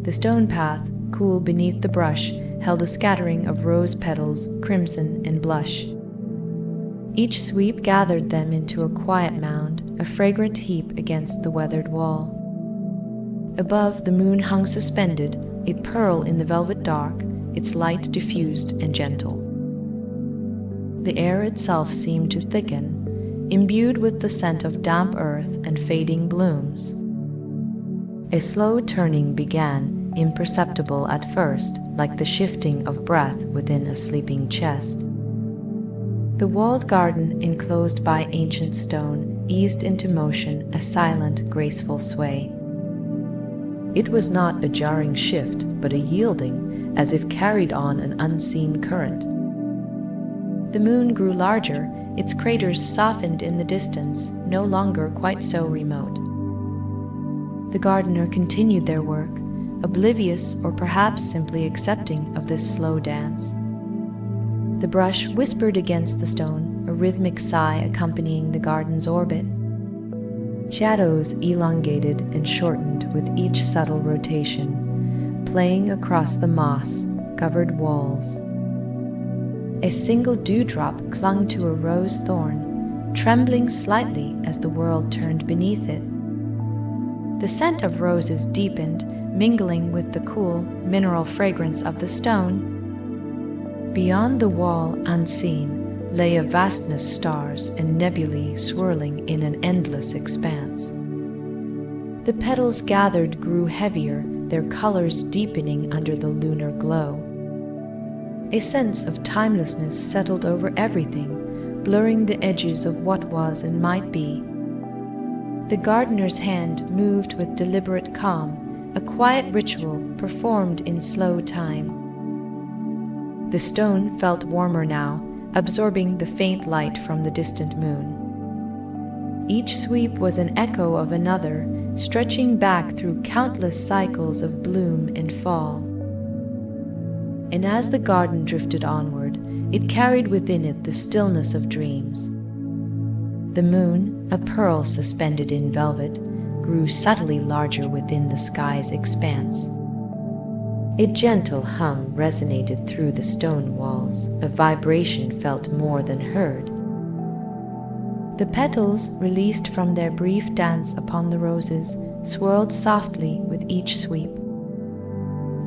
The stone path, cool beneath the brush, held a scattering of rose petals, crimson and blush. Each sweep gathered them into a quiet mound, a fragrant heap against the weathered wall. Above, the moon hung suspended, a pearl in the velvet dark, its light diffused and gentle. The air itself seemed to thicken, imbued with the scent of damp earth and fading blooms. A slow turning began, imperceptible at first, like the shifting of breath within a sleeping chest. The walled garden, enclosed by ancient stone, eased into motion, a silent, graceful sway. It was not a jarring shift, but a yielding, as if carried on an unseen current. The moon grew larger, its craters softened in the distance, no longer quite so remote. The gardener continued their work, oblivious or perhaps simply accepting of this slow dance. The brush whispered against the stone, a rhythmic sigh accompanying the garden's orbit. Shadows elongated and shortened with each subtle rotation, playing across the moss-covered walls. A single dewdrop clung to a rose thorn, trembling slightly as the world turned beneath it. The scent of roses deepened, mingling with the cool, mineral fragrance of the stone. Beyond the wall, unseen, lay a vastness, stars and nebulae swirling in an endless expanse. The petals gathered grew heavier, their colors deepening under the lunar glow. A sense of timelessness settled over everything, blurring the edges of what was and might be. The gardener's hand moved with deliberate calm, a quiet ritual performed in slow time. The stone felt warmer now, absorbing the faint light from the distant moon. Each sweep was an echo of another, stretching back through countless cycles of bloom and fall. And as the garden drifted onward, it carried within it the stillness of dreams. The moon, a pearl suspended in velvet, grew subtly larger within the sky's expanse. A gentle hum resonated through the stone walls, a vibration felt more than heard. The petals, released from their brief dance upon the roses, swirled softly with each sweep.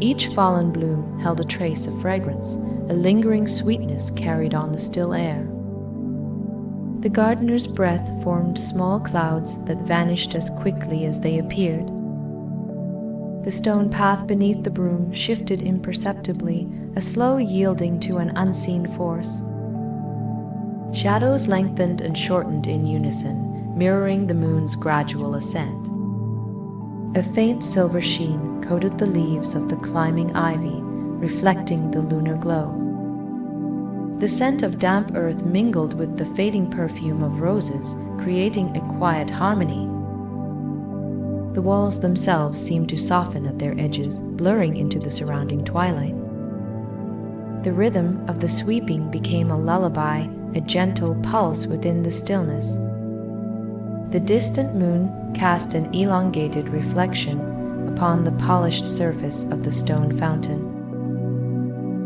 Each fallen bloom held a trace of fragrance, a lingering sweetness carried on the still air. The gardener's breath formed small clouds that vanished as quickly as they appeared. The stone path beneath the broom shifted imperceptibly, a slow yielding to an unseen force. Shadows lengthened and shortened in unison, mirroring the moon's gradual ascent. A faint silver sheen coated the leaves of the climbing ivy, reflecting the lunar glow. The scent of damp earth mingled with the fading perfume of roses, creating a quiet harmony. The walls themselves seemed to soften at their edges, blurring into the surrounding twilight. The rhythm of the sweeping became a lullaby, a gentle pulse within the stillness. The distant moon cast an elongated reflection upon the polished surface of the stone fountain.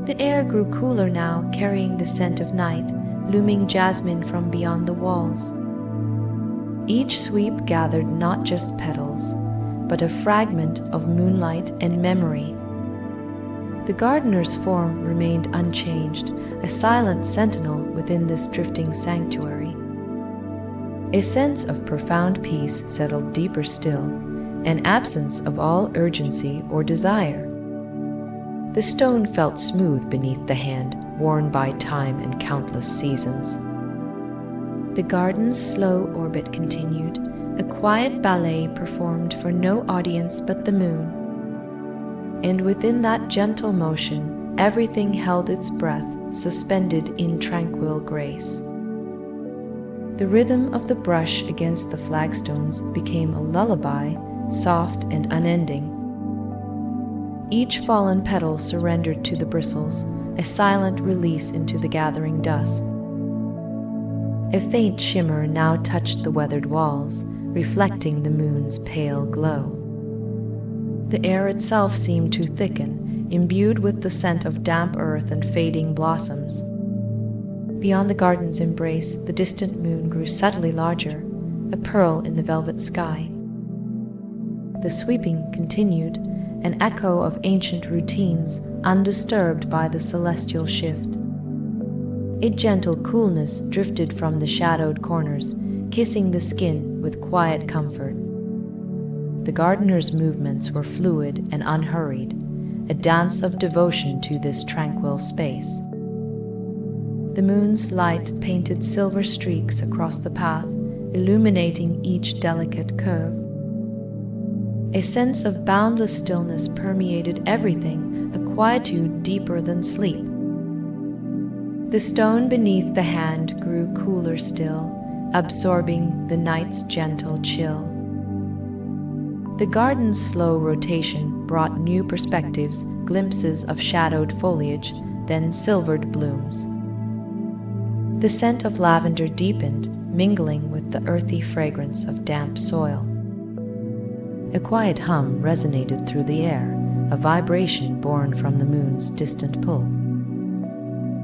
The air grew cooler now, carrying the scent of night, looming jasmine from beyond the walls. Each sweep gathered not just petals, but a fragment of moonlight and memory. The gardener's form remained unchanged, a silent sentinel within this drifting sanctuary. A sense of profound peace settled deeper still, an absence of all urgency or desire. The stone felt smooth beneath the hand, worn by time and countless seasons. The garden's slow orbit continued, a quiet ballet performed for no audience but the moon. And within that gentle motion, everything held its breath, suspended in tranquil grace. The rhythm of the brush against the flagstones became a lullaby, soft and unending. Each fallen petal surrendered to the bristles, a silent release into the gathering dusk. A faint shimmer now touched the weathered walls, reflecting the moon's pale glow. The air itself seemed to thicken, imbued with the scent of damp earth and fading blossoms. Beyond the garden's embrace, the distant moon grew subtly larger, a pearl in the velvet sky. The sweeping continued, an echo of ancient routines, undisturbed by the celestial shift. A gentle coolness drifted from the shadowed corners, kissing the skin with quiet comfort. The gardener's movements were fluid and unhurried, a dance of devotion to this tranquil space. The moon's light painted silver streaks across the path, illuminating each delicate curve. A sense of boundless stillness permeated everything, a quietude deeper than sleep. The stone beneath the hand grew cooler still, absorbing the night's gentle chill. The garden's slow rotation brought new perspectives, glimpses of shadowed foliage, then silvered blooms. The scent of lavender deepened, mingling with the earthy fragrance of damp soil. A quiet hum resonated through the air, a vibration born from the moon's distant pull.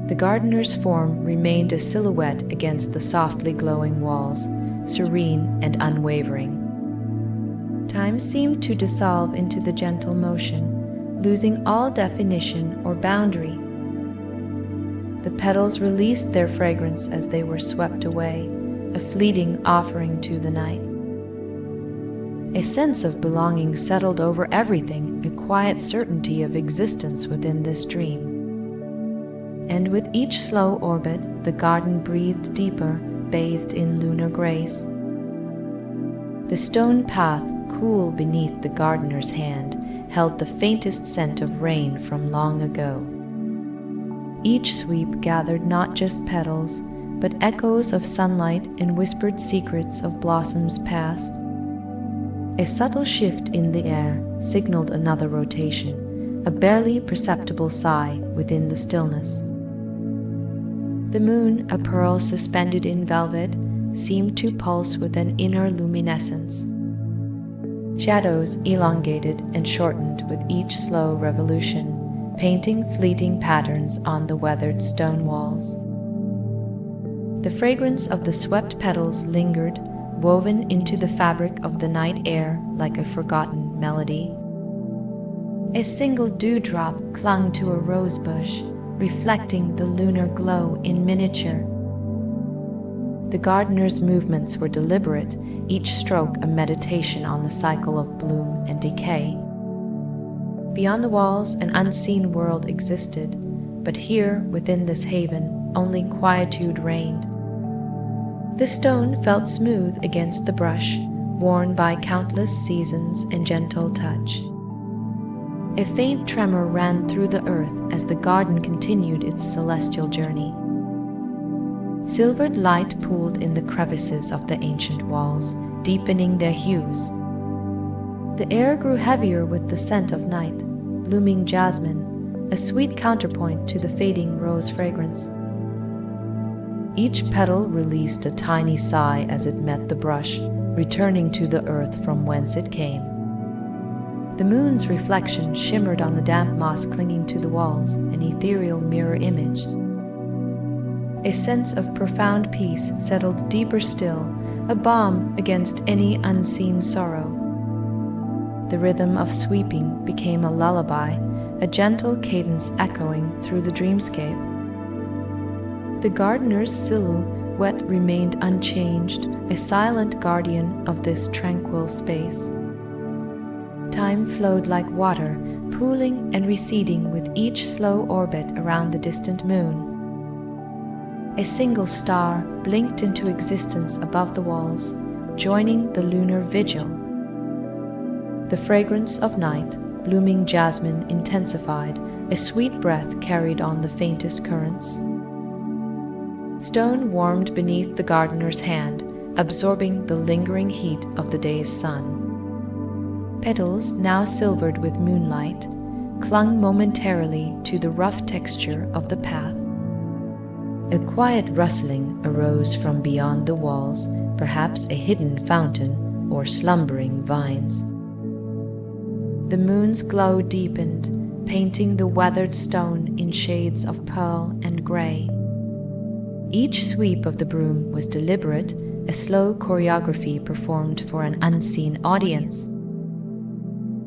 The gardener's form remained a silhouette against the softly glowing walls, serene and unwavering. Time seemed to dissolve into the gentle motion, losing all definition or boundary. The petals released their fragrance as they were swept away, a fleeting offering to the night. A sense of belonging settled over everything, a quiet certainty of existence within this dream. And with each slow orbit, the garden breathed deeper, bathed in lunar grace. The stone path, cool beneath the gardener's hand, held the faintest scent of rain from long ago. Each sweep gathered not just petals, but echoes of sunlight and whispered secrets of blossoms past. A subtle shift in the air signaled another rotation, a barely perceptible sigh within the stillness. The moon, a pearl suspended in velvet, seemed to pulse with an inner luminescence. Shadows elongated and shortened with each slow revolution, painting fleeting patterns on the weathered stone walls. The fragrance of the swept petals lingered, woven into the fabric of the night air like a forgotten melody. A single dewdrop clung to a rosebush, reflecting the lunar glow in miniature. The gardener's movements were deliberate, each stroke a meditation on the cycle of bloom and decay. Beyond the walls, an unseen world existed, but here, within this haven, only quietude reigned. The stone felt smooth against the brush, worn by countless seasons and gentle touch. A faint tremor ran through the earth as the garden continued its celestial journey. Silvered light pooled in the crevices of the ancient walls, deepening their hues. The air grew heavier with the scent of night, blooming jasmine, a sweet counterpoint to the fading rose fragrance. Each petal released a tiny sigh as it met the brush, returning to the earth from whence it came. The moon's reflection shimmered on the damp moss clinging to the walls, an ethereal mirror image. A sense of profound peace settled deeper still, a balm against any unseen sorrow. The rhythm of sweeping became a lullaby, a gentle cadence echoing through the dreamscape. The gardener's silhouette remained unchanged, a silent guardian of this tranquil space. Time flowed like water, pooling and receding with each slow orbit around the distant moon. A single star blinked into existence above the walls, joining the lunar vigil. The fragrance of night, blooming jasmine intensified, a sweet breath carried on the faintest currents. Stone warmed beneath the gardener's hand, absorbing the lingering heat of the day's sun. Petals, now silvered with moonlight, clung momentarily to the rough texture of the path. A quiet rustling arose from beyond the walls, perhaps a hidden fountain or slumbering vines. the moon's glow deepened, painting the weathered stone in shades of pearl and gray. Each sweep of the broom was deliberate, a slow choreography performed for an unseen audience.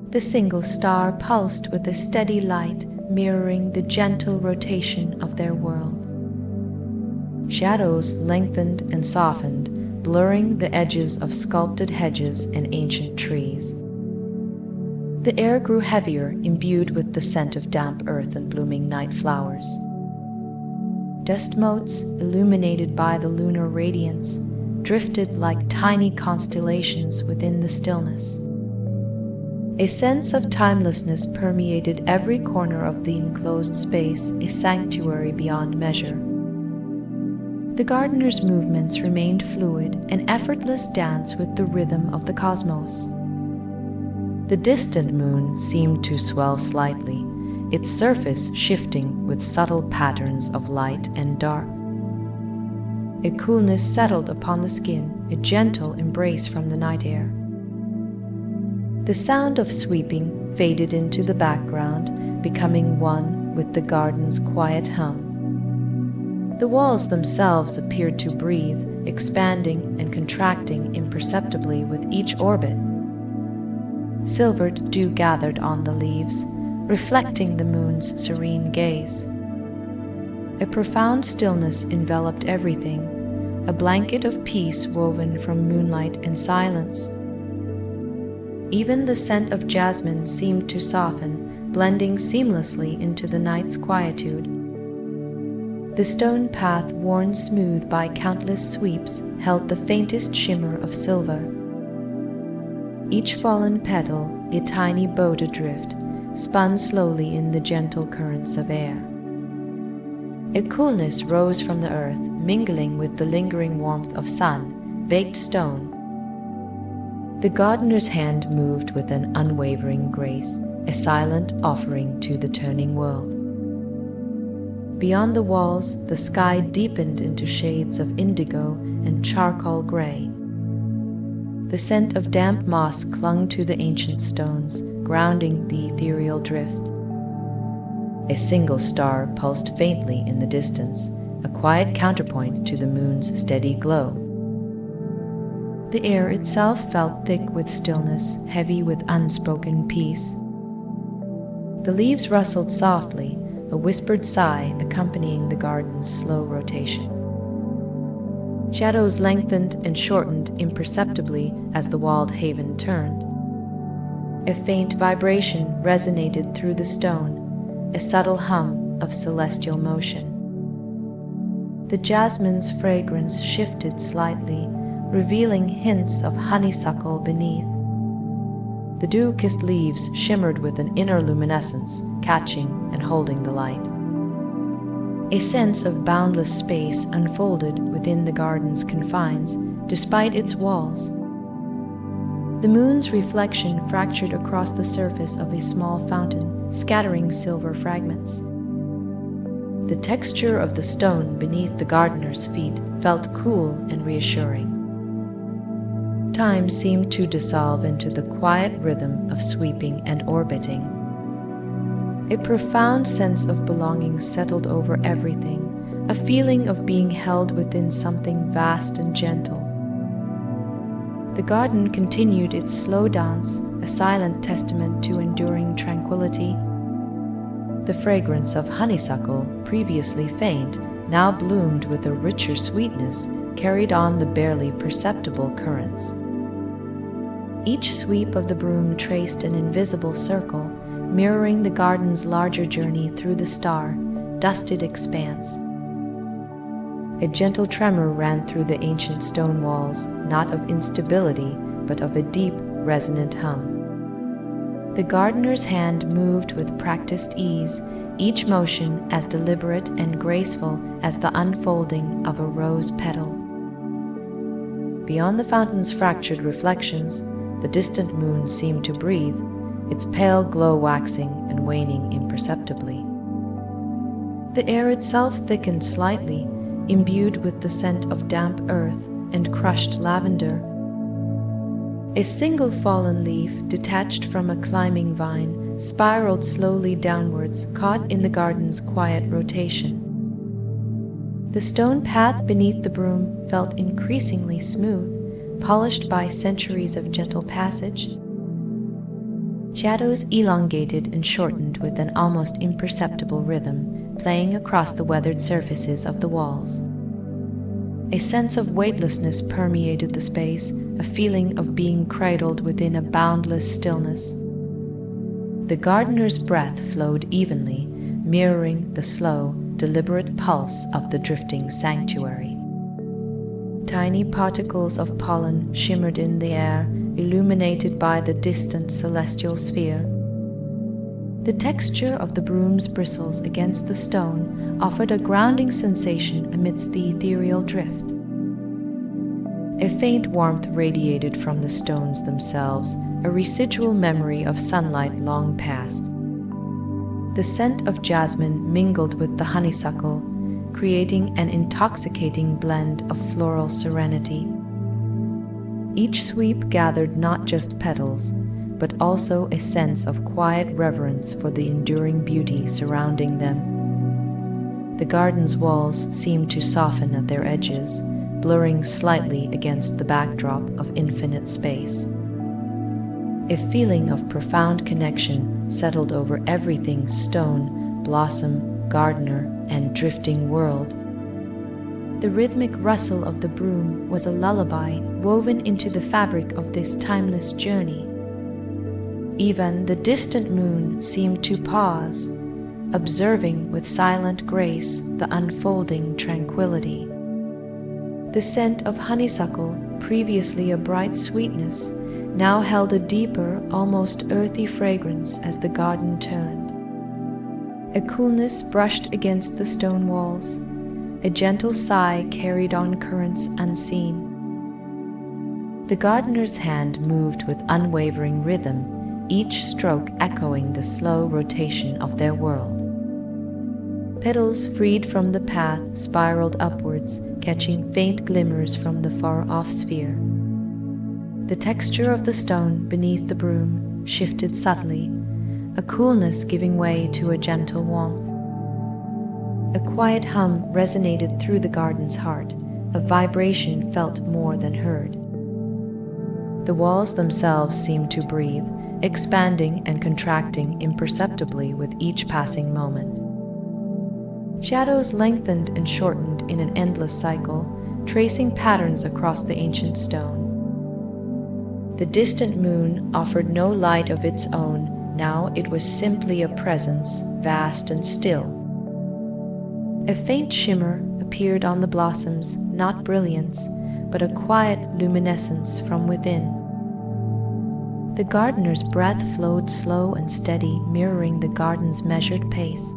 The single star pulsed with a steady light, mirroring the gentle rotation of their world. Shadows lengthened and softened, blurring the edges of sculpted hedges and ancient trees. The air grew heavier, imbued with the scent of damp earth and blooming night flowers. Dust motes, illuminated by the lunar radiance, drifted like tiny constellations within the stillness. A sense of timelessness permeated every corner of the enclosed space, a sanctuary beyond measure. The gardener's movements remained fluid, an effortless dance with the rhythm of the cosmos. The distant moon seemed to swell slightly, its surface shifting with subtle patterns of light and dark. A coolness settled upon the skin, a gentle embrace from the night air. The sound of sweeping faded into the background, becoming one with the garden's quiet hum. The walls themselves appeared to breathe, expanding and contracting imperceptibly with each orbit. Silvered dew gathered on the leaves, reflecting the moon's serene gaze. A profound stillness enveloped everything, a blanket of peace woven from moonlight and silence. Even the scent of jasmine seemed to soften, blending seamlessly into the night's quietude. The stone path, worn smooth by countless sweeps, held the faintest shimmer of silver. Each fallen petal, a tiny boat adrift, spun slowly in the gentle currents of air. A coolness rose from the earth, mingling with the lingering warmth of sun, baked stone. The gardener's hand moved with an unwavering grace, a silent offering to the turning world. Beyond the walls, the sky deepened into shades of indigo and charcoal gray. The scent of damp moss clung to the ancient stones, grounding the ethereal drift. A single star pulsed faintly in the distance, a quiet counterpoint to the moon's steady glow. The air itself felt thick with stillness, heavy with unspoken peace. The leaves rustled softly, a whispered sigh accompanying the garden's slow rotation. Shadows lengthened and shortened imperceptibly as the walled haven turned. A faint vibration resonated through the stone, a subtle hum of celestial motion. The jasmine's fragrance shifted slightly, revealing hints of honeysuckle beneath. The dew-kissed leaves shimmered with an inner luminescence, catching and holding the light. A sense of boundless space unfolded within the garden's confines, despite its walls. The moon's reflection fractured across the surface of a small fountain, scattering silver fragments. The texture of the stone beneath the gardener's feet felt cool and reassuring. Time seemed to dissolve into the quiet rhythm of sweeping and orbiting. A profound sense of belonging settled over everything, a feeling of being held within something vast and gentle. The garden continued its slow dance, a silent testament to enduring tranquility. The fragrance of honeysuckle, previously faint, now bloomed with a richer sweetness, carried on the barely perceptible currents. Each sweep of the broom traced an invisible circle, mirroring the garden's larger journey through the star-dusted expanse. A gentle tremor ran through the ancient stone walls, not of instability, but of a deep, resonant hum. The gardener's hand moved with practiced ease, each motion as deliberate and graceful as the unfolding of a rose petal. Beyond the fountain's fractured reflections, the distant moon seemed to breathe, its pale glow waxing and waning imperceptibly. The air itself thickened slightly, imbued with the scent of damp earth and crushed lavender. A single fallen leaf, detached from a climbing vine, spiraled slowly downwards, caught in the garden's quiet rotation. The stone path beneath the broom felt increasingly smooth, polished by centuries of gentle passage. Shadows elongated and shortened with an almost imperceptible rhythm, playing across the weathered surfaces of the walls. A sense of weightlessness permeated the space, a feeling of being cradled within a boundless stillness. The gardener's breath flowed evenly, mirroring the slow, deliberate pulse of the drifting sanctuary. Tiny particles of pollen shimmered in the air, illuminated by the distant celestial sphere. The texture of the broom's bristles against the stone offered a grounding sensation amidst the ethereal drift. A faint warmth radiated from the stones themselves, a residual memory of sunlight long past. The scent of jasmine mingled with the honeysuckle, creating an intoxicating blend of floral serenity. Each sweep gathered not just petals, but also a sense of quiet reverence for the enduring beauty surrounding them. The garden's walls seemed to soften at their edges, blurring slightly against the backdrop of infinite space. A feeling of profound connection settled over everything stone, blossom, gardener, and drifting world. The rhythmic rustle of the broom was a lullaby woven into the fabric of this timeless journey. Even the distant moon seemed to pause, observing with silent grace the unfolding tranquility. The scent of honeysuckle, previously a bright sweetness, now held a deeper, almost earthy fragrance as the garden turned. A coolness brushed against the stone walls. A gentle sigh carried on currents unseen. The gardener's hand moved with unwavering rhythm, each stroke echoing the slow rotation of their world. Petals freed from the path spiraled upwards, catching faint glimmers from the far-off sphere. The texture of the stone beneath the broom shifted subtly, a coolness giving way to a gentle warmth. A quiet hum resonated through the garden's heart, a vibration felt more than heard. The walls themselves seemed to breathe, expanding and contracting imperceptibly with each passing moment. Shadows lengthened and shortened in an endless cycle, tracing patterns across the ancient stone. The distant moon offered no light of its own, now it was simply a presence, vast and still. A faint shimmer appeared on the blossoms, not brilliance, but a quiet luminescence from within. The gardener's breath flowed slow and steady, mirroring the garden's measured pace.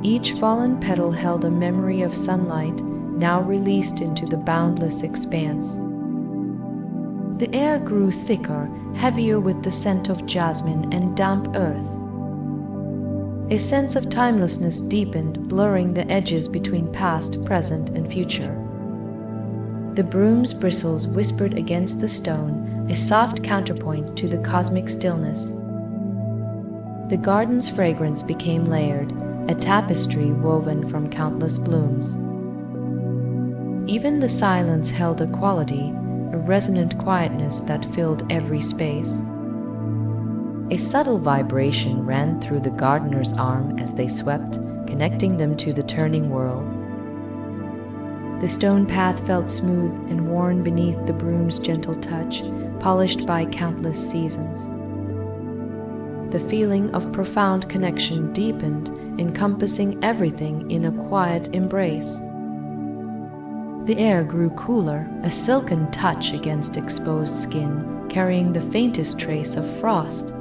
Each fallen petal held a memory of sunlight, now released into the boundless expanse. The air grew thicker, heavier with the scent of jasmine and damp earth. A sense of timelessness deepened, blurring the edges between past, present, and future. The broom's bristles whispered against the stone, a soft counterpoint to the cosmic stillness. The garden's fragrance became layered, a tapestry woven from countless blooms. Even the silence held a quality, a resonant quietness that filled every space. A subtle vibration ran through the gardener's arm as they swept, connecting them to the turning world. The stone path felt smooth and worn beneath the broom's gentle touch, polished by countless seasons. The feeling of profound connection deepened, encompassing everything in a quiet embrace. The air grew cooler, a silken touch against exposed skin, carrying the faintest trace of frost.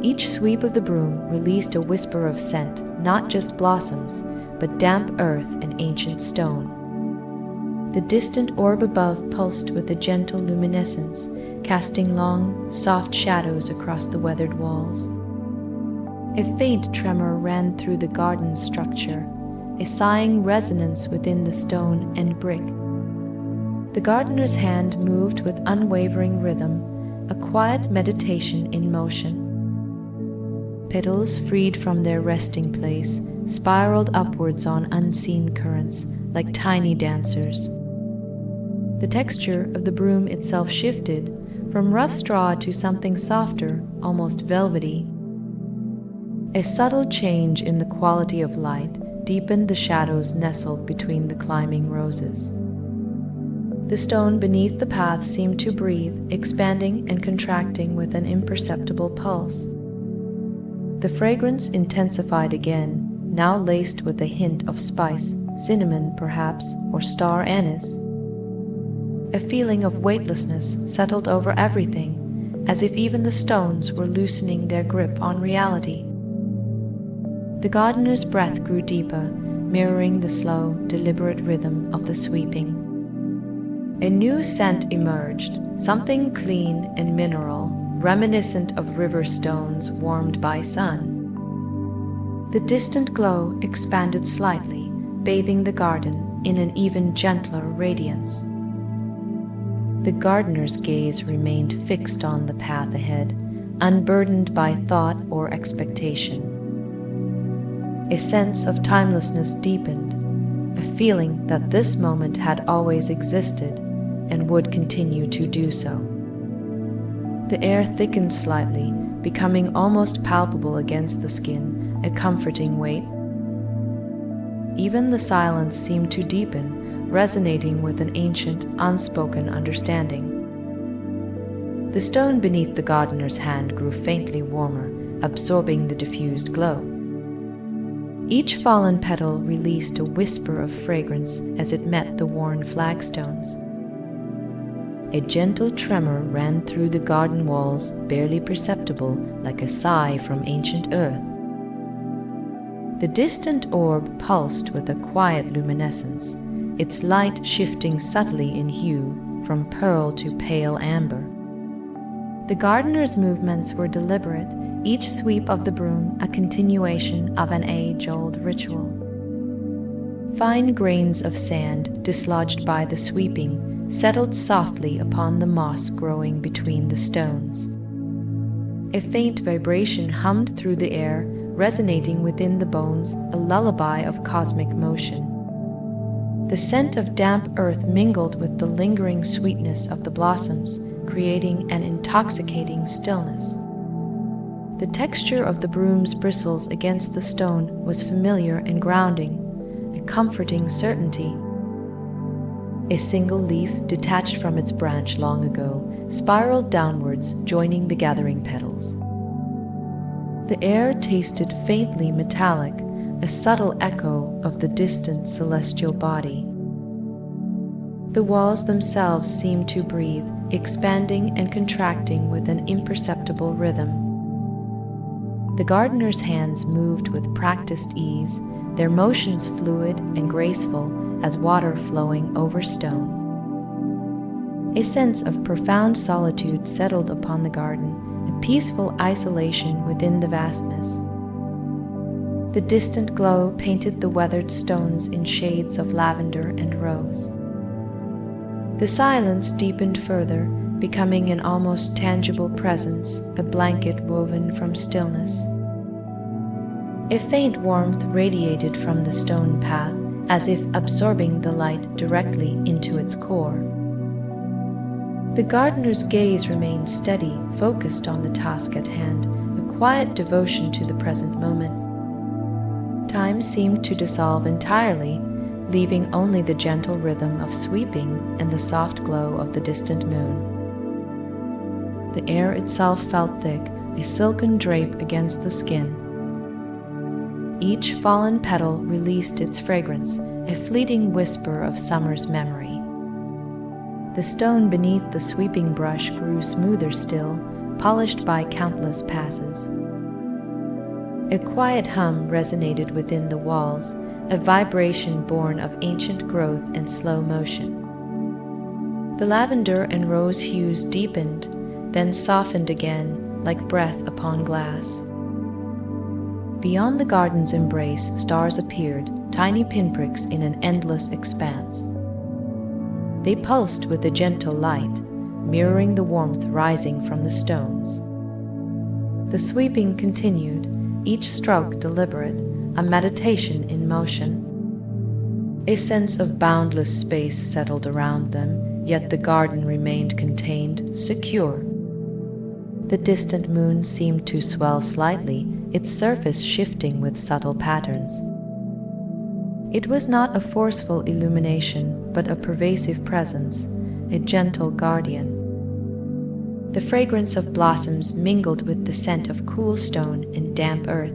Each sweep of the broom released a whisper of scent, not just blossoms, but damp earth and ancient stone. The distant orb above pulsed with a gentle luminescence, casting long, soft shadows across the weathered walls. A faint tremor ran through the garden's structure, a sighing resonance within the stone and brick. The gardener's hand moved with unwavering rhythm, a quiet meditation in motion. Petals freed from their resting place spiraled upwards on unseen currents like tiny dancers. The texture of the broom itself shifted from rough straw to something softer, almost velvety. A subtle change in the quality of light deepened the shadows nestled between the climbing roses. The stone beneath the path seemed to breathe, expanding and contracting with an imperceptible pulse. The fragrance intensified again, now laced with a hint of spice, cinnamon perhaps, or star anise. A feeling of weightlessness settled over everything, as if even the stones were loosening their grip on reality. The gardener's breath grew deeper, mirroring the slow, deliberate rhythm of the sweeping. A new scent emerged, something clean and mineral, reminiscent of river stones warmed by sun. The distant glow expanded slightly, bathing the garden in an even gentler radiance. The gardener's gaze remained fixed on the path ahead, unburdened by thought or expectation. A sense of timelessness deepened, a feeling that this moment had always existed and would continue to do so. The air thickened slightly, becoming almost palpable against the skin, a comforting weight. Even the silence seemed to deepen, resonating with an ancient, unspoken understanding. The stone beneath the gardener's hand grew faintly warmer, absorbing the diffused glow. Each fallen petal released a whisper of fragrance as it met the worn flagstones. A gentle tremor ran through the garden walls, barely perceptible, like a sigh from ancient earth. The distant orb pulsed with a quiet luminescence, its light shifting subtly in hue from pearl to pale amber. The gardener's movements were deliberate, each sweep of the broom a continuation of an age-old ritual. Fine grains of sand, dislodged by the sweeping, settled softly upon the moss growing between the stones. A faint vibration hummed through the air, resonating within the bones, a lullaby of cosmic motion. The scent of damp earth mingled with the lingering sweetness of the blossoms, creating an intoxicating stillness. The texture of the broom's bristles against the stone was familiar and grounding, a comforting certainty. A single leaf, detached from its branch long ago, spiraled downwards, joining the gathering petals. The air tasted faintly metallic, a subtle echo of the distant celestial body. The walls themselves seemed to breathe, expanding and contracting with an imperceptible rhythm. The gardener's hands moved with practiced ease, their motions fluid and graceful as water flowing over stone. A sense of profound solitude settled upon the garden, a peaceful isolation within the vastness. The distant glow painted the weathered stones in shades of lavender and rose. The silence deepened further, becoming an almost tangible presence, a blanket woven from stillness. A faint warmth radiated from the stone path, as if absorbing the light directly into its core. The gardener's gaze remained steady, focused on the task at hand, a quiet devotion to the present moment. Time seemed to dissolve entirely, leaving only the gentle rhythm of sweeping and the soft glow of the distant moon. The air itself felt thick, a silken drape against the skin. Each fallen petal released its fragrance, a fleeting whisper of summer's memory. The stone beneath the sweeping brush grew smoother still, polished by countless passes. A quiet hum resonated within the walls, a vibration born of ancient growth and slow motion. The lavender and rose hues deepened, then softened again, like breath upon glass. Beyond the garden's embrace, stars appeared, tiny pinpricks in an endless expanse. They pulsed with a gentle light, mirroring the warmth rising from the stones. The sweeping continued, each stroke deliberate, a meditation in motion. A sense of boundless space settled around them, yet the garden remained contained, secure. The distant moon seemed to swell slightly, its surface shifting with subtle patterns. It was not a forceful illumination, but a pervasive presence, a gentle guardian. The fragrance of blossoms mingled with the scent of cool stone and damp earth.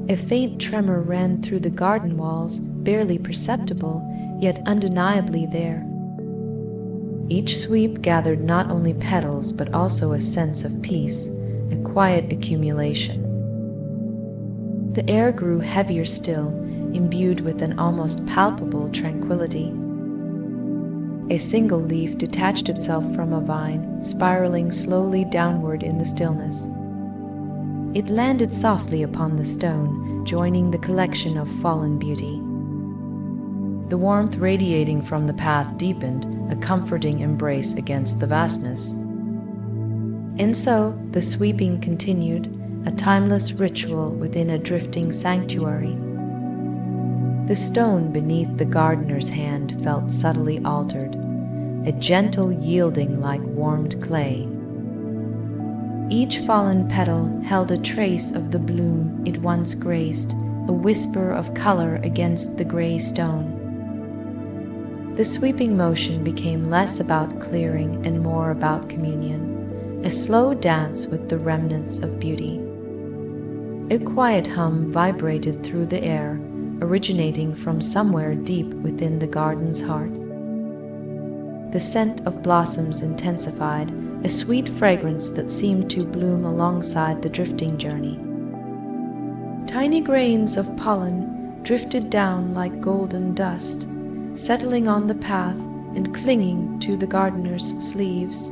A faint tremor ran through the garden walls, barely perceptible, yet undeniably there. Each sweep gathered not only petals but also a sense of peace, a quiet accumulation. The air grew heavier still, imbued with an almost palpable tranquility. A single leaf detached itself from a vine, spiraling slowly downward in the stillness. It landed softly upon the stone, joining the collection of fallen beauty. The warmth radiating from the path deepened, a comforting embrace against the vastness. And so the sweeping continued, a timeless ritual within a drifting sanctuary. The stone beneath the gardener's hand felt subtly altered, a gentle yielding like warmed clay. Each fallen petal held a trace of the bloom it once graced, a whisper of color against the gray stone. The sweeping motion became less about clearing and more about communion, a slow dance with the remnants of beauty. A quiet hum vibrated through the air, originating from somewhere deep within the garden's heart. The scent of blossoms intensified, a sweet fragrance that seemed to bloom alongside the drifting journey. Tiny grains of pollen drifted down like golden dust, settling on the path and clinging to the gardener's sleeves.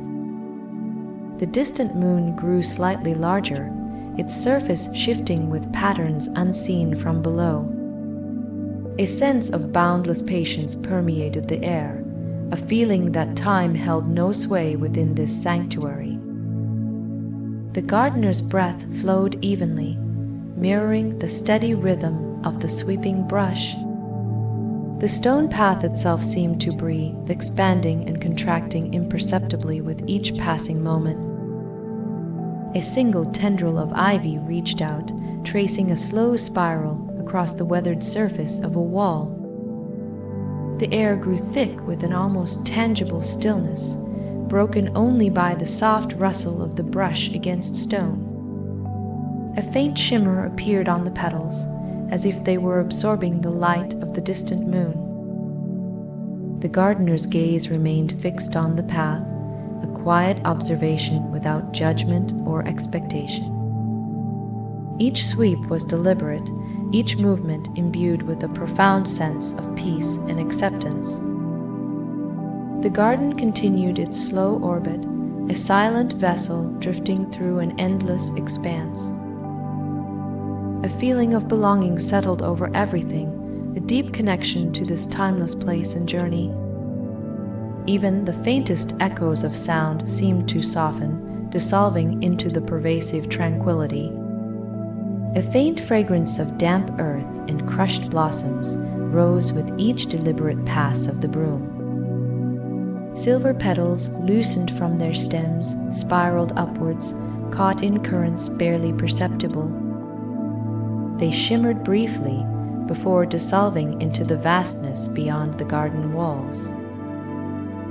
The distant moon grew slightly larger, its surface shifting with patterns unseen from below. A sense of boundless patience permeated the air, a feeling that time held no sway within this sanctuary. The gardener's breath flowed evenly, mirroring the steady rhythm of the sweeping brush. The stone path itself seemed to breathe, expanding and contracting imperceptibly with each passing moment. A single tendril of ivy reached out, tracing a slow spiral across the weathered surface of a wall. The air grew thick with an almost tangible stillness, broken only by the soft rustle of the brush against stone. A faint shimmer appeared on the petals, as if they were absorbing the light of the distant moon. The gardener's gaze remained fixed on the path, a quiet observation without judgment or expectation. Each sweep was deliberate, each movement imbued with a profound sense of peace and acceptance. The garden continued its slow orbit, a silent vessel drifting through an endless expanse. A feeling of belonging settled over everything, a deep connection to this timeless place and journey. Even the faintest echoes of sound seemed to soften, dissolving into the pervasive tranquility. A faint fragrance of damp earth and crushed blossoms rose with each deliberate pass of the broom. Silver petals loosened from their stems, spiraled upwards, caught in currents barely perceptible. They shimmered briefly before dissolving into the vastness beyond the garden walls.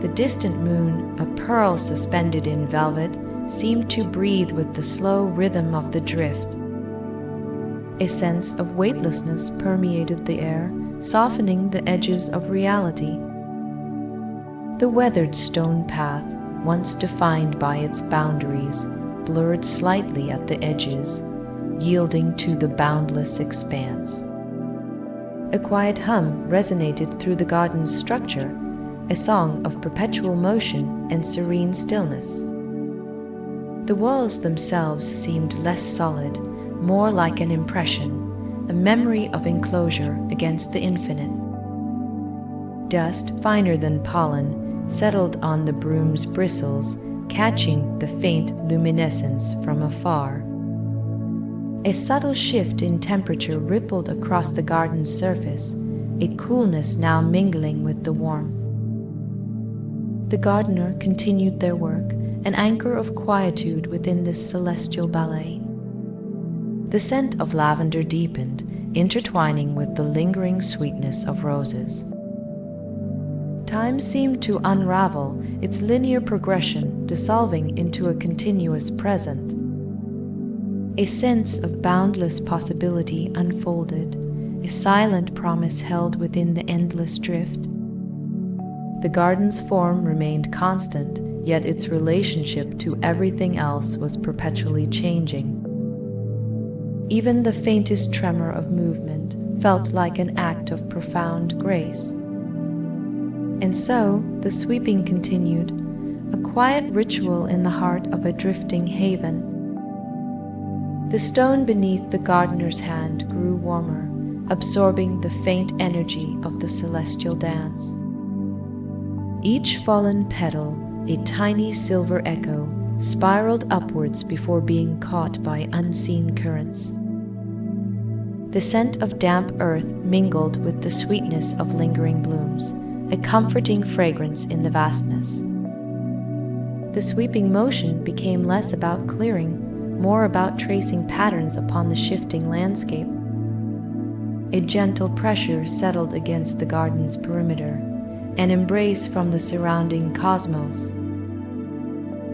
The distant moon, a pearl suspended in velvet, seemed to breathe with the slow rhythm of the drift. A sense of weightlessness permeated the air, softening the edges of reality. The weathered stone path, once defined by its boundaries, blurred slightly at the edges, yielding to the boundless expanse. A quiet hum resonated through the garden's structure, a song of perpetual motion and serene stillness. The walls themselves seemed less solid, more like an impression, a memory of enclosure against the infinite. Dust, finer than pollen, settled on the broom's bristles, catching the faint luminescence from afar. A subtle shift in temperature rippled across the garden's surface, a coolness now mingling with the warmth. The gardener continued their work, an anchor of quietude within this celestial ballet. The scent of lavender deepened, intertwining with the lingering sweetness of roses. Time seemed to unravel, its linear progression dissolving into a continuous present. A sense of boundless possibility unfolded, a silent promise held within the endless drift. The garden's form remained constant, yet its relationship to everything else was perpetually changing. Even the faintest tremor of movement felt like an act of profound grace. And so, the sweeping continued, a quiet ritual in the heart of a drifting haven. The stone beneath the gardener's hand grew warmer, absorbing the faint energy of the celestial dance. Each fallen petal, a tiny silver echo, spiraled upwards before being caught by unseen currents. The scent of damp earth mingled with the sweetness of lingering blooms, a comforting fragrance in the vastness. The sweeping motion became less about clearing, more about tracing patterns upon the shifting landscape. A gentle pressure settled against the garden's perimeter, an embrace from the surrounding cosmos.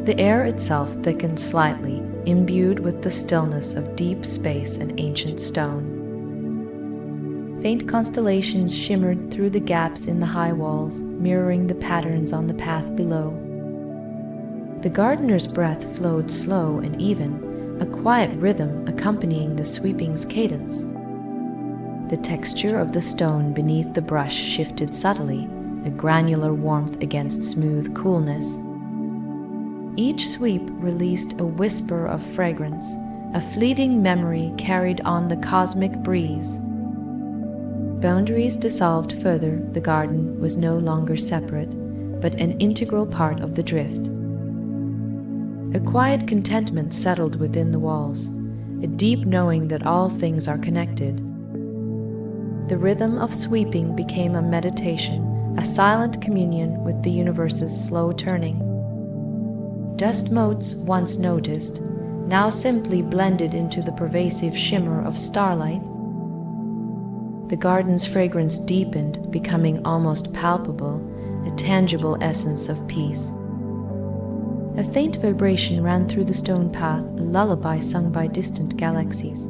The air itself thickened slightly, imbued with the stillness of deep space and ancient stone. Faint constellations shimmered through the gaps in the high walls, mirroring the patterns on the path below. The gardener's breath flowed slow and even, a quiet rhythm accompanying the sweeping's cadence. The texture of the stone beneath the brush shifted subtly, a granular warmth against smooth coolness. Each sweep released a whisper of fragrance, a fleeting memory carried on the cosmic breeze. Boundaries dissolved further, the garden was no longer separate, but an integral part of the drift. A quiet contentment settled within the walls, a deep knowing that all things are connected. The rhythm of sweeping became a meditation, a silent communion with the universe's slow turning. Dust motes, once noticed, now simply blended into the pervasive shimmer of starlight. The garden's fragrance deepened, becoming almost palpable, a tangible essence of peace. A faint vibration ran through the stone path, a lullaby sung by distant galaxies.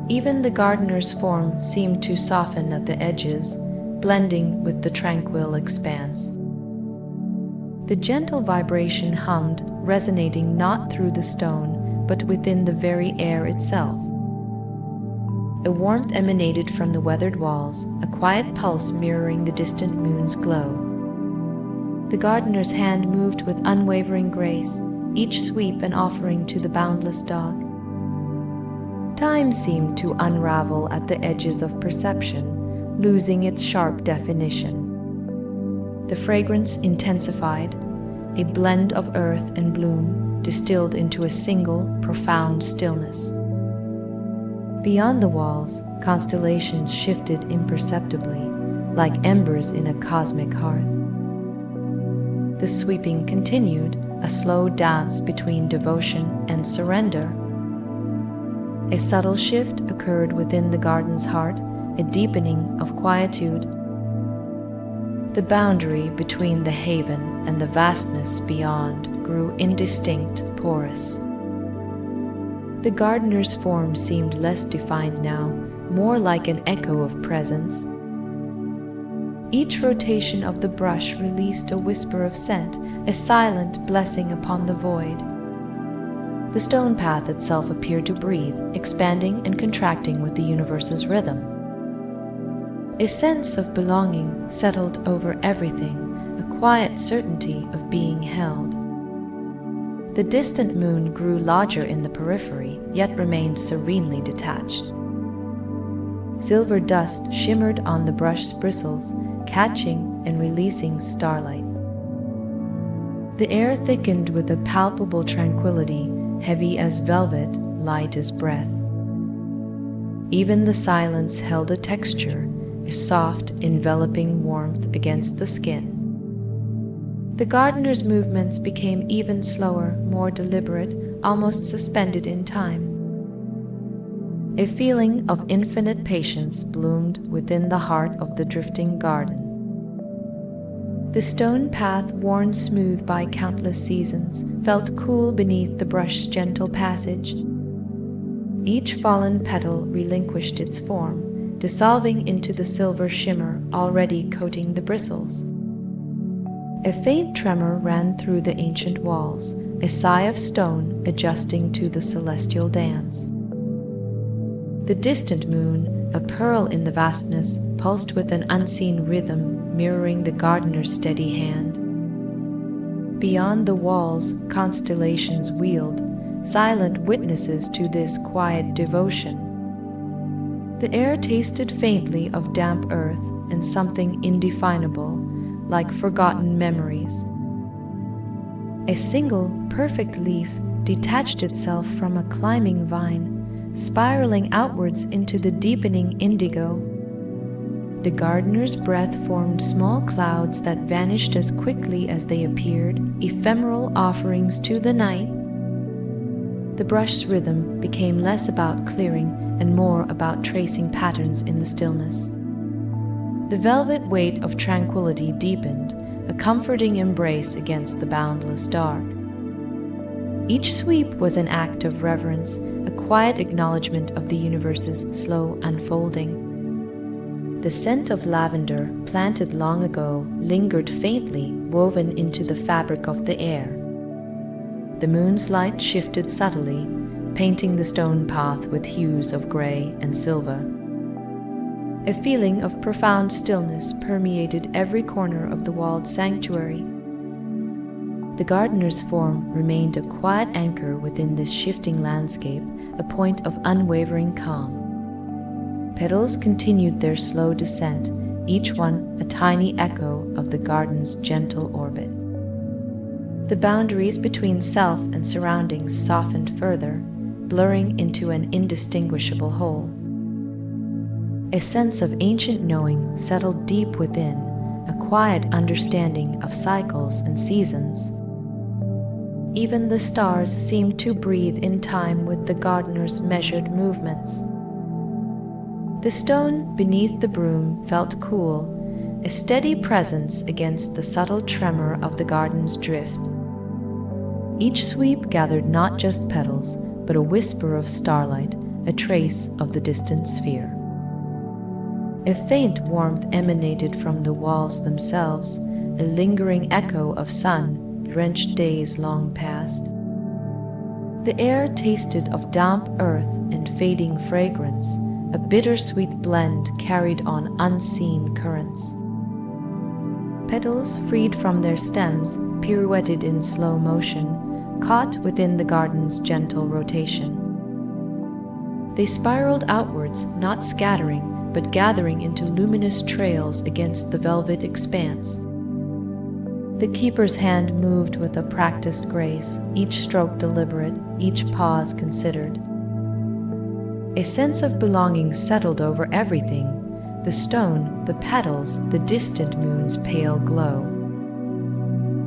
Even the gardener's form seemed to soften at the edges, blending with the tranquil expanse. The gentle vibration hummed, resonating not through the stone, but within the very air itself. A warmth emanated from the weathered walls, a quiet pulse mirroring the distant moon's glow. The gardener's hand moved with unwavering grace, each sweep an offering to the boundless dog. Time seemed to unravel at the edges of perception, losing its sharp definition. The fragrance intensified, a blend of earth and bloom distilled into a single, profound stillness. Beyond the walls, constellations shifted imperceptibly, like embers in a cosmic hearth. The sweeping continued, a slow dance between devotion and surrender. A subtle shift occurred within the garden's heart, a deepening of quietude. The boundary between the haven and the vastness beyond grew indistinct, porous. The gardener's form seemed less defined now, more like an echo of presence. Each rotation of the brush released a whisper of scent, a silent blessing upon the void. The stone path itself appeared to breathe, expanding and contracting with the universe's rhythm. A sense of belonging settled over everything, a quiet certainty of being held. The distant moon grew larger in the periphery, yet remained serenely detached. Silver dust shimmered on the brush's bristles, catching and releasing starlight. The air thickened with a palpable tranquility, heavy as velvet, light as breath. Even the silence held a texture, a soft, enveloping warmth against the skin. The gardener's movements became even slower, more deliberate, almost suspended in time. A feeling of infinite patience bloomed within the heart of the drifting garden. The stone path, worn smooth by countless seasons, felt cool beneath the brush's gentle passage. Each fallen petal relinquished its form, dissolving into the silver shimmer already coating the bristles. A faint tremor ran through the ancient walls, a sigh of stone adjusting to the celestial dance. The distant moon, a pearl in the vastness, pulsed with an unseen rhythm mirroring the gardener's steady hand. Beyond the walls, constellations wheeled, silent witnesses to this quiet devotion. The air tasted faintly of damp earth and something indefinable, like forgotten memories. A single, perfect leaf detached itself from a climbing vine, spiraling outwards into the deepening indigo. The gardener's breath formed small clouds that vanished as quickly as they appeared, ephemeral offerings to the night. The brush's rhythm became less about clearing and more about tracing patterns in the stillness. The velvet weight of tranquility deepened, a comforting embrace against the boundless dark. Each sweep was an act of reverence, a quiet acknowledgement of the universe's slow unfolding. The scent of lavender, planted long ago, lingered faintly, woven into the fabric of the air. The moon's light shifted subtly, painting the stone path with hues of gray and silver. A feeling of profound stillness permeated every corner of the walled sanctuary. The gardener's form remained a quiet anchor within this shifting landscape, a point of unwavering calm. Petals continued their slow descent, each one a tiny echo of the garden's gentle orbit. The boundaries between self and surroundings softened further, blurring into an indistinguishable whole. A sense of ancient knowing settled deep within, a quiet understanding of cycles and seasons. Even the stars seemed to breathe in time with the gardener's measured movements. The stone beneath the broom felt cool, a steady presence against the subtle tremor of the garden's drift. Each sweep gathered not just petals, but a whisper of starlight, a trace of the distant sphere. A faint warmth emanated from the walls themselves, a lingering echo of sun-drenched days long past. The air tasted of damp earth and fading fragrance, a bittersweet blend carried on unseen currents. Petals freed from their stems pirouetted in slow motion, caught within the garden's gentle rotation. They spiraled outwards, not scattering, but gathering into luminous trails against the velvet expanse. The keeper's hand moved with a practiced grace, each stroke deliberate, each pause considered. A sense of belonging settled over everything, the stone, the petals, the distant moon's pale glow.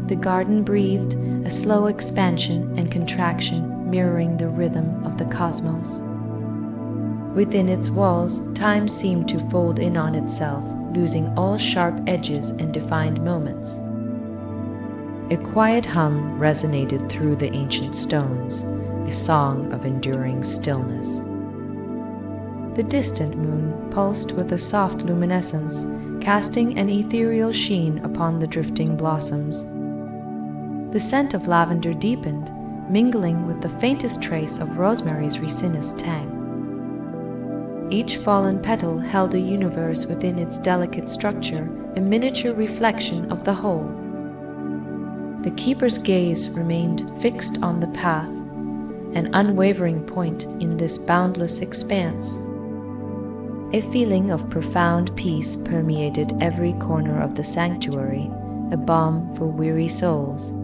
The garden breathed, a slow expansion and contraction mirroring the rhythm of the cosmos. Within its walls, time seemed to fold in on itself, losing all sharp edges and defined moments. A quiet hum resonated through the ancient stones, a song of enduring stillness. The distant moon pulsed with a soft luminescence, casting an ethereal sheen upon the drifting blossoms. The scent of lavender deepened, mingling with the faintest trace of rosemary's resinous tang. Each fallen petal held a universe within its delicate structure, a miniature reflection of the whole. The keeper's gaze remained fixed on the path, an unwavering point in this boundless expanse. A feeling of profound peace permeated every corner of the sanctuary, a balm for weary souls.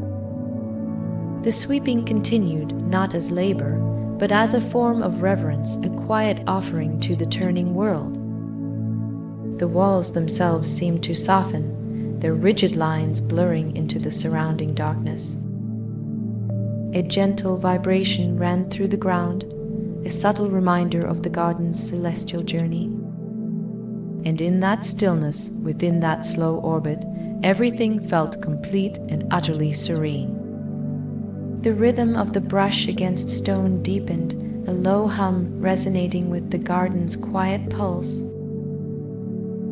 The sweeping continued not as labor, but as a form of reverence, a quiet offering to the turning world. The walls themselves seemed to soften, their rigid lines blurring into the surrounding darkness. A gentle vibration ran through the ground, a subtle reminder of the garden's celestial journey. And in that stillness, within that slow orbit, everything felt complete and utterly serene. The rhythm of the brush against stone deepened, a low hum resonating with the garden's quiet pulse.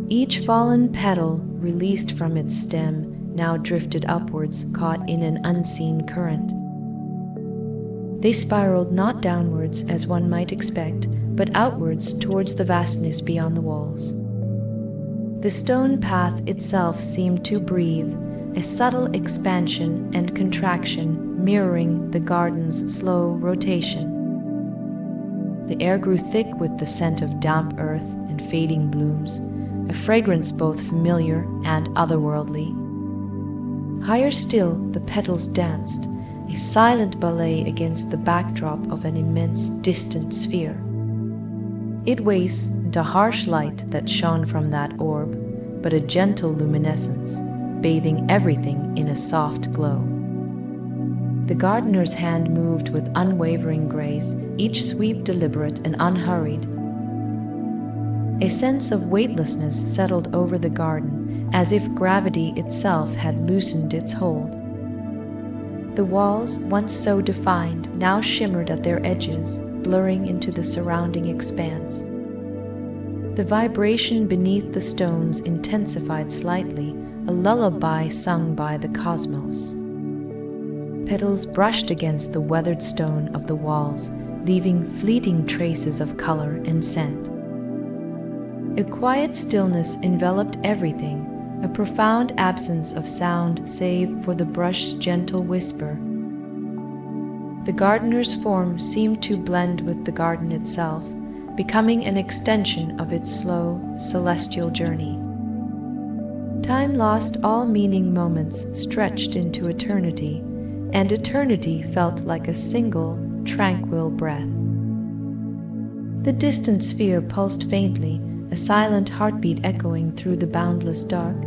Each fallen petal, released from its stem, now drifted upwards, caught in an unseen current. They spiraled not downwards as one might expect, but outwards towards the vastness beyond the walls. The stone path itself seemed to breathe, a subtle expansion and contraction mirroring the garden's slow rotation. The air grew thick with the scent of damp earth and fading blooms, a fragrance both familiar and otherworldly. Higher still, the petals danced, a silent ballet against the backdrop of an immense, distant sphere. It wasn't a harsh light that shone from that orb, but a gentle luminescence, bathing everything in a soft glow. The gardener's hand moved with unwavering grace, each sweep deliberate and unhurried. A sense of weightlessness settled over the garden, as if gravity itself had loosened its hold. The walls, once so defined, now shimmered at their edges, blurring into the surrounding expanse. The vibration beneath the stones intensified slightly, a lullaby sung by the cosmos. Petals brushed against the weathered stone of the walls, leaving fleeting traces of color and scent. A quiet stillness enveloped everything, a profound absence of sound save for the brush's gentle whisper. The gardener's form seemed to blend with the garden itself, becoming an extension of its slow, celestial journey. Time lost all meaning moments stretched into eternity, and eternity felt like a single, tranquil breath. The distant sphere pulsed faintly, a silent heartbeat echoing through the boundless dark.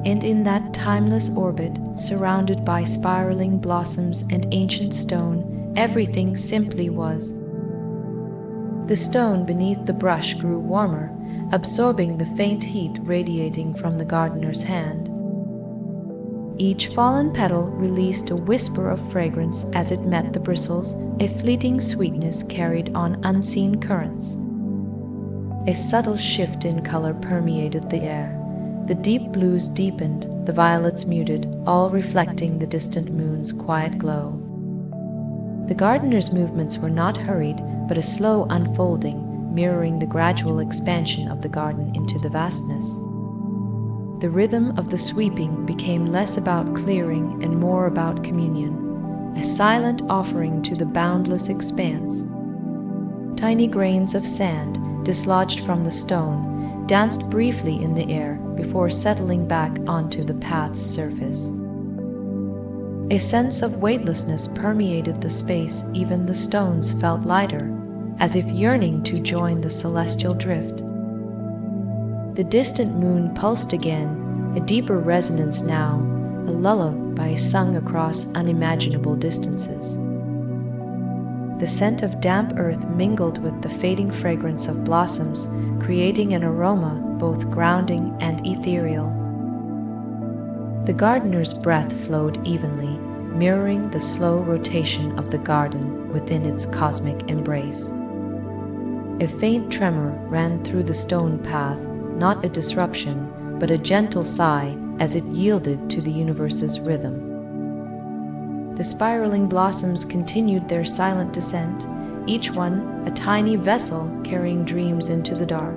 And in that timeless orbit, surrounded by spiraling blossoms and ancient stone, everything simply was. The stone beneath the brush grew warmer, absorbing the faint heat radiating from the gardener's hand. Each fallen petal released a whisper of fragrance as it met the bristles, a fleeting sweetness carried on unseen currents. A subtle shift in color permeated the air. The deep blues deepened, the violets muted, all reflecting the distant moon's quiet glow. The gardener's movements were not hurried, but a slow unfolding, mirroring the gradual expansion of the garden into the vastness. The rhythm of the sweeping became less about clearing and more about communion, a silent offering to the boundless expanse. Tiny grains of sand, dislodged from the stone, danced briefly in the air before settling back onto the path's surface. A sense of weightlessness permeated the space, even the stones felt lighter, as if yearning to join the celestial drift. The distant moon pulsed again, a deeper resonance now, a lullaby sung across unimaginable distances. The scent of damp earth mingled with the fading fragrance of blossoms, creating an aroma both grounding and ethereal. The gardener's breath flowed evenly, mirroring the slow rotation of the garden within its cosmic embrace. A faint tremor ran through the stone path, not a disruption, but a gentle sigh as it yielded to the universe's rhythm. The spiraling blossoms continued their silent descent, each one a tiny vessel carrying dreams into the dark.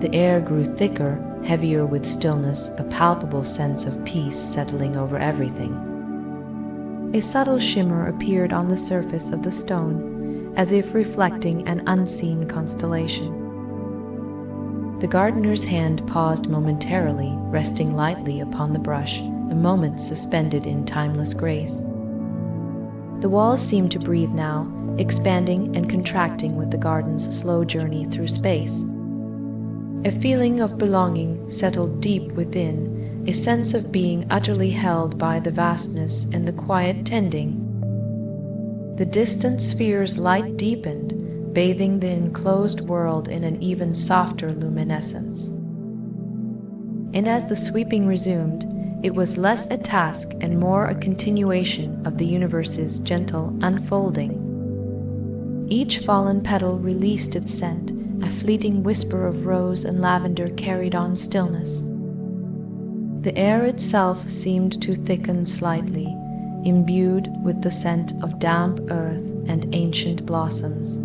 The air grew thicker, heavier with stillness, a palpable sense of peace settling over everything. A subtle shimmer appeared on the surface of the stone, as if reflecting an unseen constellation. The gardener's hand paused momentarily, resting lightly upon the brush, a moment suspended in timeless grace. The walls seemed to breathe now, expanding and contracting with the garden's slow journey through space. A feeling of belonging settled deep within, a sense of being utterly held by the vastness and the quiet tending. The distant sphere's light deepened, bathing the enclosed world in an even softer luminescence. And as the sweeping resumed, it was less a task and more a continuation of the universe's gentle unfolding. Each fallen petal released its scent, a fleeting whisper of rose and lavender carried on stillness. The air itself seemed to thicken slightly, imbued with the scent of damp earth and ancient blossoms.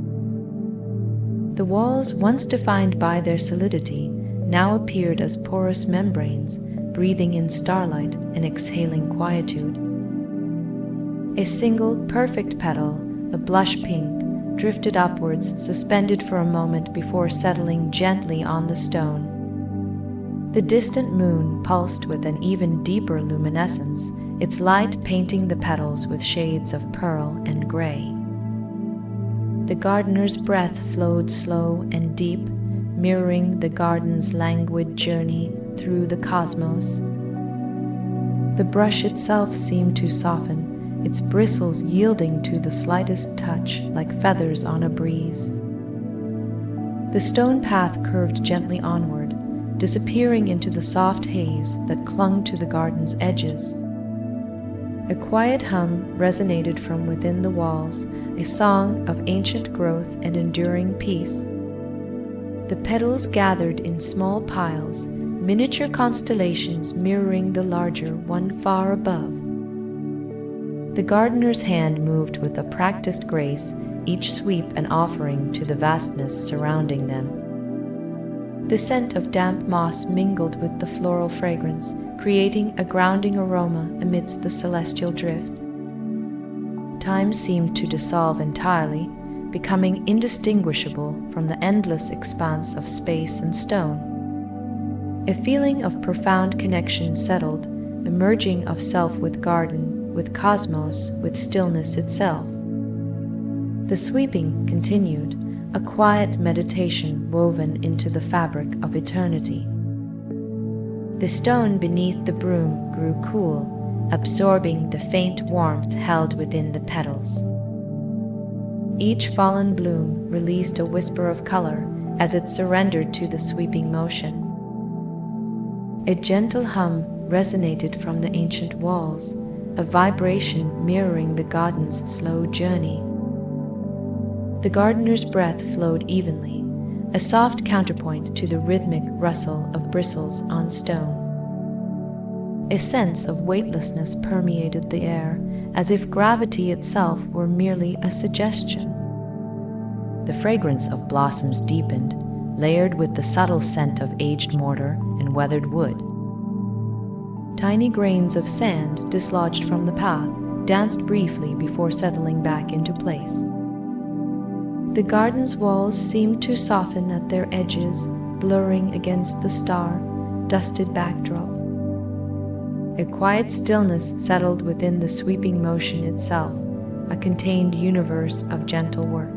The walls, once defined by their solidity, now appeared as porous membranes, breathing in starlight and exhaling quietude. A single, perfect petal, a blush pink, drifted upwards, suspended for a moment before settling gently on the stone. The distant moon pulsed with an even deeper luminescence, its light painting the petals with shades of pearl and gray. The gardener's breath flowed slow and deep, mirroring the garden's languid journey through the cosmos. The brush itself seemed to soften, its bristles yielding to the slightest touch like feathers on a breeze. The stone path curved gently onward, disappearing into the soft haze that clung to the garden's edges. A quiet hum resonated from within the walls, a song of ancient growth and enduring peace. The petals gathered in small piles, miniature constellations mirroring the larger one far above. The gardener's hand moved with a practiced grace, each sweep an offering to the vastness surrounding them. The scent of damp moss mingled with the floral fragrance, creating a grounding aroma amidst the celestial drift. Time seemed to dissolve entirely, becoming indistinguishable from the endless expanse of space and stone. A feeling of profound connection settled, a merging of self with garden, with cosmos, with stillness itself. The sweeping continued, a quiet meditation woven into the fabric of eternity. The stone beneath the broom grew cool, absorbing the faint warmth held within the petals. Each fallen bloom released a whisper of color as it surrendered to the sweeping motion. A gentle hum resonated from the ancient walls, a vibration mirroring the garden's slow journey. The gardener's breath flowed evenly, a soft counterpoint to the rhythmic rustle of bristles on stone. A sense of weightlessness permeated the air, as if gravity itself were merely a suggestion. The fragrance of blossoms deepened, layered with the subtle scent of aged mortar and weathered wood. Tiny grains of sand dislodged from the path danced briefly before settling back into place. The garden's walls seemed to soften at their edges, blurring against the star-dusted backdrop. A quiet stillness settled within the sweeping motion itself, a contained universe of gentle work.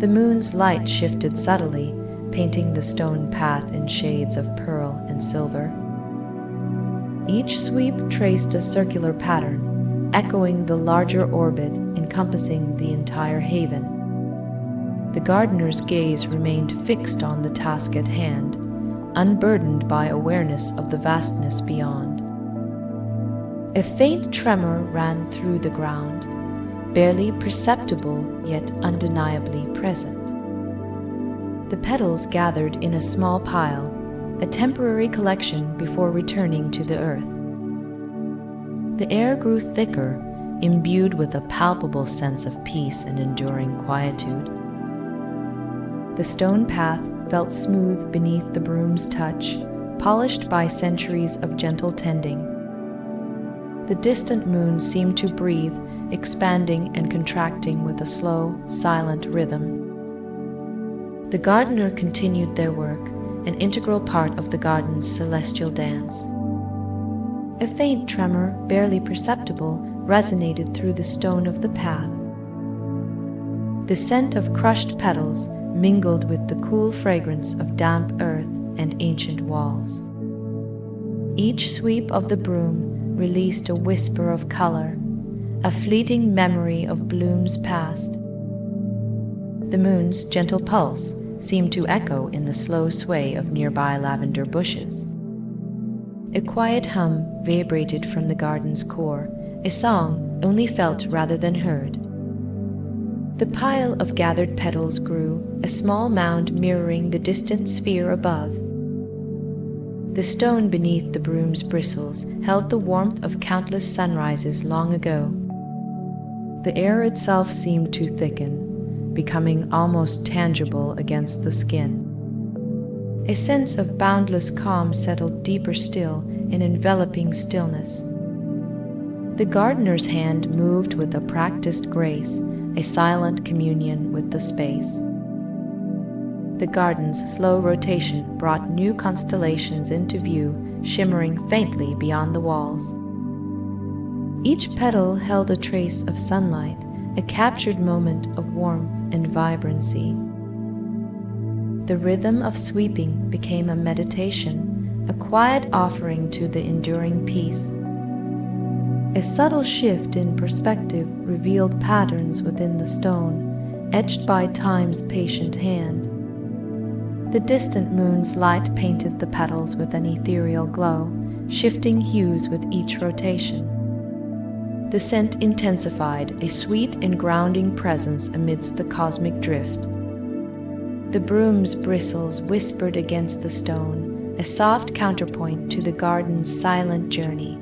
The moon's light shifted subtly, painting the stone path in shades of pearl and silver. Each sweep traced a circular pattern, echoing the larger orbit encompassing the entire haven. The gardener's gaze remained fixed on the task at hand, unburdened by awareness of the vastness beyond. A faint tremor ran through the ground, barely perceptible yet undeniably present. The petals gathered in a small pile, a temporary collection before returning to the earth. The air grew thicker, imbued with a palpable sense of peace and enduring quietude. The stone path felt smooth beneath the broom's touch, polished by centuries of gentle tending. The distant moon seemed to breathe, expanding and contracting with a slow, silent rhythm. The gardener continued their work, an integral part of the garden's celestial dance. A faint tremor, barely perceptible, resonated through the stone of the path. The scent of crushed petals mingled with the cool fragrance of damp earth and ancient walls. Each sweep of the broom released a whisper of color, a fleeting memory of blooms past. The moon's gentle pulse seemed to echo in the slow sway of nearby lavender bushes. A quiet hum vibrated from the garden's core, a song only felt rather than heard. The pile of gathered petals grew, a small mound mirroring the distant sphere above. The stone beneath the broom's bristles held the warmth of countless sunrises long ago. The air itself seemed to thicken, becoming almost tangible against the skin. A sense of boundless calm settled deeper still in enveloping stillness. The gardener's hand moved with a practiced grace, a silent communion with the space. The garden's slow rotation brought new constellations into view, shimmering faintly beyond the walls. Each petal held a trace of sunlight, a captured moment of warmth and vibrancy. The rhythm of sweeping became a meditation, a quiet offering to the enduring peace. A subtle shift in perspective revealed patterns within the stone, etched by time's patient hand. The distant moon's light painted the petals with an ethereal glow, shifting hues with each rotation. The scent intensified, a sweet and grounding presence amidst the cosmic drift. The broom's bristles whispered against the stone, a soft counterpoint to the garden's silent journey.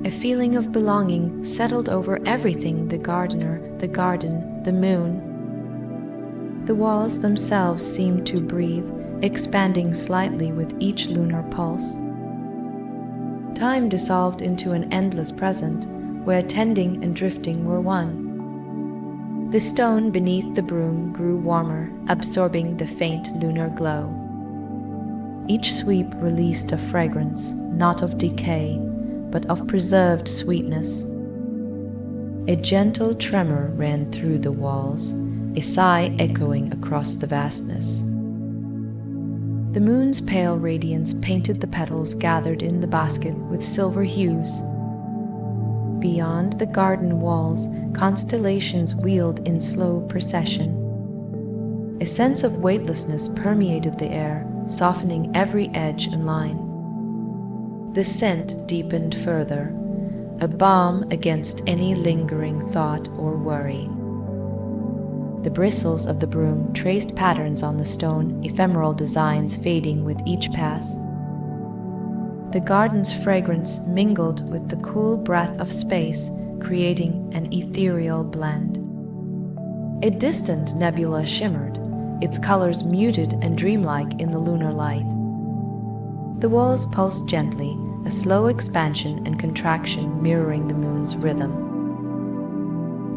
A feeling of belonging settled over everything: the gardener, the garden, the moon. The walls themselves seemed to breathe, expanding slightly with each lunar pulse. Time dissolved into an endless present, where tending and drifting were one. The stone beneath the broom grew warmer, absorbing the faint lunar glow. Each sweep released a fragrance, not of decay, but of preserved sweetness. A gentle tremor ran through the walls, a sigh echoing across the vastness. The moon's pale radiance painted the petals gathered in the basket with silver hues. Beyond the garden walls, constellations wheeled in slow procession. A sense of weightlessness permeated the air, softening every edge and line. The scent deepened further, a balm against any lingering thought or worry. The bristles of the broom traced patterns on the stone, ephemeral designs fading with each pass. The garden's fragrance mingled with the cool breath of space, creating an ethereal blend. A distant nebula shimmered, its colors muted and dreamlike in the lunar light. The walls pulsed gently, a slow expansion and contraction mirroring the moon's rhythm.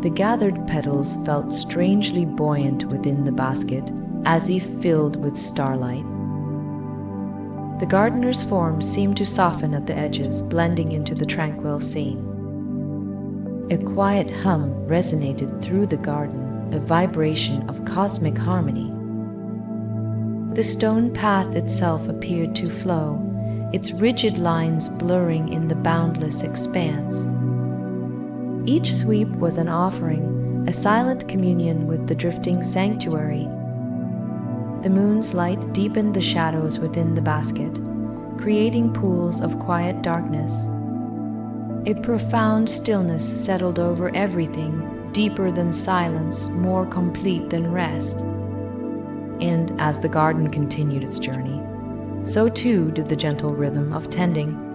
The gathered petals felt strangely buoyant within the basket, as if filled with starlight. The gardener's form seemed to soften at the edges, blending into the tranquil scene. A quiet hum resonated through the garden, a vibration of cosmic harmony. The stone path itself appeared to flow, its rigid lines blurring in the boundless expanse. Each sweep was an offering, a silent communion with the drifting sanctuary. The moon's light deepened the shadows within the basket, creating pools of quiet darkness. A profound stillness settled over everything, deeper than silence, more complete than rest. And as the garden continued its journey, so too did the gentle rhythm of tending.